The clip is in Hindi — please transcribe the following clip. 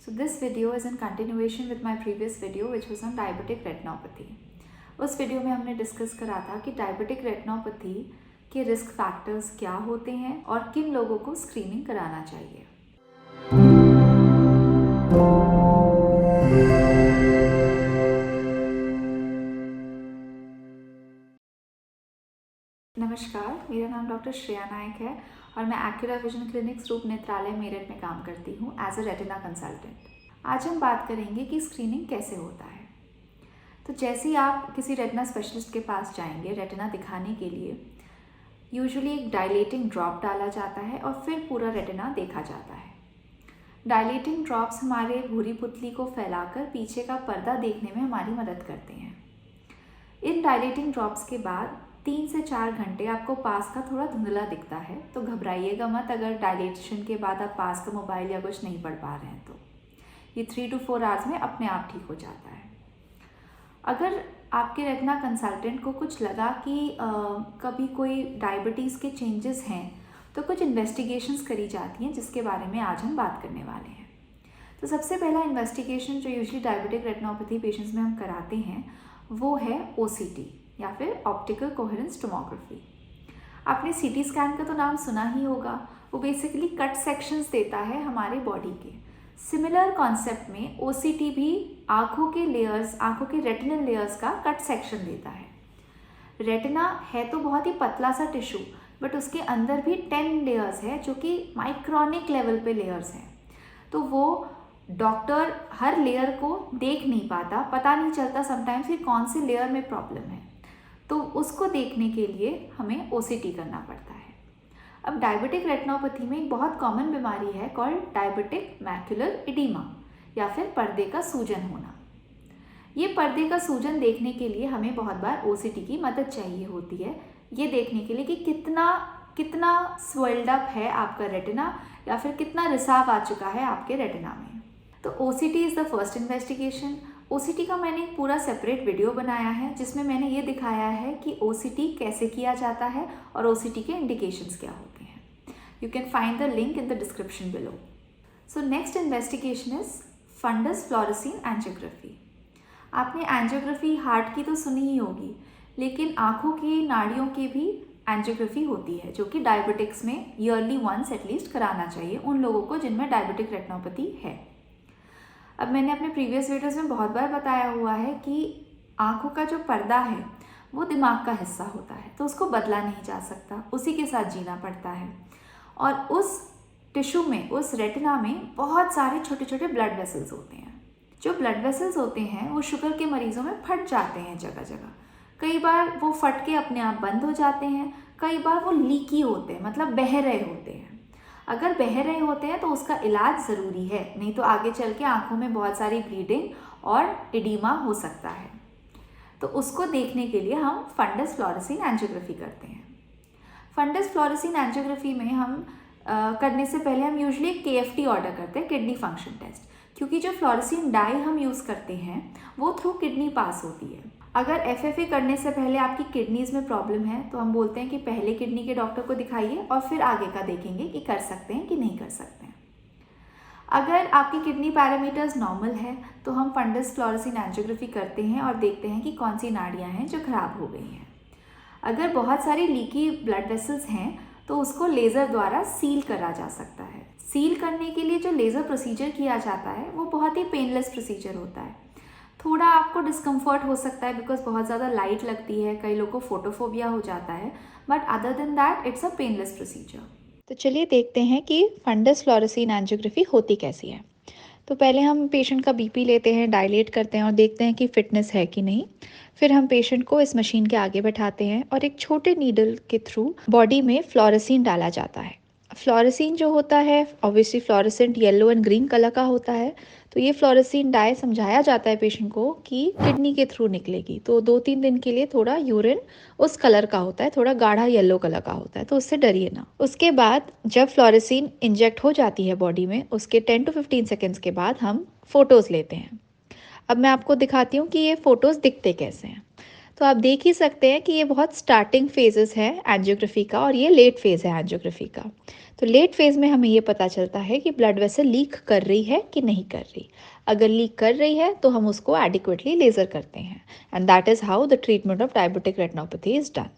So this video is in continuation with my previous video which was on diabetic retinopathy. उस वीडियो में हमने डिस्कस करा था कि डायबिटिक रेटिनोपैथी के रिस्क फैक्टर्स क्या होते हैं और किन लोगों को स्क्रीनिंग कराना चाहिए। नमस्कार, मेरा नाम डॉक्टर श्रेया नायक है और मैं एक्यूरा विजन क्लिनिक रूप नेत्रालय मेरठ में काम करती हूँ एज अ रेटिना कंसल्टेंट। आज हम बात करेंगे कि स्क्रीनिंग कैसे होता है। तो जैसे ही आप किसी रेटिना स्पेशलिस्ट के पास जाएंगे रेटिना दिखाने के लिए, यूजुअली एक डायलेटिंग ड्रॉप डाला जाता है और फिर पूरा रेटिना देखा जाता है। डायलेटिंग ड्रॉप्स हमारे भूरी पुतली को फैलाकर पीछे का पर्दा देखने में हमारी मदद करते हैं। इन डायलेटिंग ड्रॉप्स के बाद 3 से 4 घंटे आपको पास का थोड़ा धुंधला दिखता है, तो घबराइएगा मत अगर डायलेशन के बाद आप पास का मोबाइल या कुछ नहीं पढ़ पा रहे हैं। तो ये 3 to 4 आवर्स में अपने आप ठीक हो जाता है। अगर आपके रेटिना कंसल्टेंट को कुछ लगा कि कभी कोई डायबिटीज़ के चेंजेस हैं, तो कुछ इन्वेस्टिगेशंस करी जाती हैं जिसके बारे में आज हम बात करने वाले हैं। तो सबसे पहला इन्वेस्टिगेशन जो यूजुअली डायबिटिक रेटिनोपैथी पेशेंट्स में हम कराते हैं वो है OCT या फिर ऑप्टिकल कोहेरेंस टोमोग्राफी। आपने CT स्कैन का तो नाम सुना ही होगा। वो बेसिकली कट सेक्शंस देता है हमारे बॉडी के। सिमिलर कॉन्सेप्ट में OCT भी आँखों के लेयर्स, आँखों के रेटिनल लेयर्स का कट सेक्शन देता है। रेटिना है तो बहुत ही पतला सा टिश्यू, बट उसके अंदर भी 10 लेयर्स है जो कि माइक्रोनिक लेवल पे लेयर्स हैं। तो वो डॉक्टर हर लेयर को देख नहीं पाता, पता नहीं चलता समटाइम्स कि कौन से लेयर में प्रॉब्लम है। तो उसको देखने के लिए हमें OCT करना पड़ता है। अब डायबिटिक रेटिनोपैथी में एक बहुत कॉमन बीमारी है कॉल्ड डायबिटिक मैक्युलर एडिमा या फिर पर्दे का सूजन होना। ये पर्दे का सूजन देखने के लिए हमें बहुत बार OCT की मदद चाहिए होती है, ये देखने के लिए कि कितना स्वेल्ड अप है आपका रेटिना या फिर कितना रिसाव आ चुका है आपके रेटिना में। तो OCT is the first investigation. OCT का मैंने एक पूरा सेपरेट वीडियो बनाया है जिसमें मैंने ये दिखाया है कि OCT कैसे किया जाता है और OCT के इंडिकेशंस क्या होते हैं। You can find the link in the description below. So next investigation is fundus fluorescence angiography. आपने एंजियोग्राफी हार्ट की तो सुनी ही होगी, लेकिन आँखों की नाड़ियों की भी एंजियोग्राफी होती है जो कि डायबिटिक्स में ईयरली वंस एटलीस्ट कराना चाहिए उन लोगों को जिनमें डायबिटिक रेटिनोपैथी है। अब मैंने अपने प्रीवियस वीडियोज़ में बहुत बार बताया हुआ है कि आँखों का जो पर्दा है वो दिमाग का हिस्सा होता है, तो उसको बदला नहीं जा सकता, उसी के साथ जीना पड़ता है। और उस टिश्यू में, उस रेटिना में बहुत सारे छोटे छोटे ब्लड वेसल्स होते हैं। जो ब्लड वेसल्स होते हैं वो शुगर के मरीज़ों में फट जाते हैं जगह जगह। कई बार वो फट के अपने आप बंद हो जाते हैं, कई बार वो लीकी होते हैं, मतलब बह रहे होते हैं। अगर बह रहे होते हैं तो उसका इलाज ज़रूरी है, नहीं तो आगे चल के आँखों में बहुत सारी ब्लीडिंग और एडिमा हो सकता है। तो उसको देखने के लिए हम फंडस फ्लोरेसेंस एंजियोग्राफी करते हैं। फंडस फ्लोरेसेंस एंजियोग्राफी में हम करने से पहले हम यूजुअली KFT ऑर्डर करते हैं, किडनी फंक्शन टेस्ट, क्योंकि जो फ्लोरेसेंस डाई हम यूज़ करते हैं वो थ्रू किडनी पास होती है। अगर FFA करने से पहले आपकी किडनीज़ में प्रॉब्लम है तो हम बोलते हैं कि पहले किडनी के डॉक्टर को दिखाइए और फिर आगे का देखेंगे कि कर सकते हैं कि नहीं कर सकते हैं। अगर आपकी किडनी पैरामीटर्स नॉर्मल है तो हम फंडस फ्लोरेसेंस एंजियोग्राफी करते हैं और देखते हैं कि कौन सी नाड़ियाँ हैं जो ख़राब हो गई हैं। अगर बहुत सारी लीकी ब्लड वेसल्स हैं तो उसको लेज़र द्वारा सील करा जा सकता है। सील करने के लिए जो लेज़र प्रोसीजर किया जाता है वो बहुत ही पेनलेस प्रोसीजर होता है। थोड़ा आपको डिस्कम्फर्ट हो सकता है बिकॉज बहुत ज़्यादा लाइट लगती है, कई लोगों को फोटोफोबिया हो जाता है, but other than that it's a painless procedure. तो चलिए देखते हैं कि फंडस फ्लोरेसेंस एंजियोग्राफी होती कैसी है। तो पहले हम पेशेंट का BP लेते हैं, डायलेट करते हैं और देखते हैं कि फिटनेस है कि नहीं। फिर हम पेशेंट को इस मशीन के आगे बैठाते हैं और एक छोटे नीडल के थ्रू बॉडी में फ्लोरेसेंस डाला जाता है। फ्लोरेसेंस जो होता है obviously fluorescent yellow and green colour का होता है। तो ये फ्लोरेसेंस डाई समझाया जाता है पेशेंट को कि किडनी के थ्रू निकलेगी, तो 2-3 दिन के लिए थोड़ा यूरिन उस कलर का होता है, थोड़ा गाढ़ा येलो कलर का होता है, तो उससे डरिए ना। उसके बाद जब फ्लोरेसेंस इंजेक्ट हो जाती है बॉडी में, उसके 10 to 15 सेकेंड्स के बाद हम फोटोज़ लेते हैं। अब मैं आपको दिखाती हूँ कि ये फ़ोटोज़ दिखते कैसे हैं। तो आप देख ही सकते हैं कि ये बहुत स्टार्टिंग फेजेस है एंजियोग्राफी का और ये लेट फेज़ है एंजियोग्राफी का। तो लेट फेज़ में हमें ये पता चलता है कि ब्लड वेसल लीक कर रही है कि नहीं कर रही। अगर लीक कर रही है तो हम उसको एडिक्वेटली लेज़र करते हैं and that is how the treatment of diabetic retinopathy is done.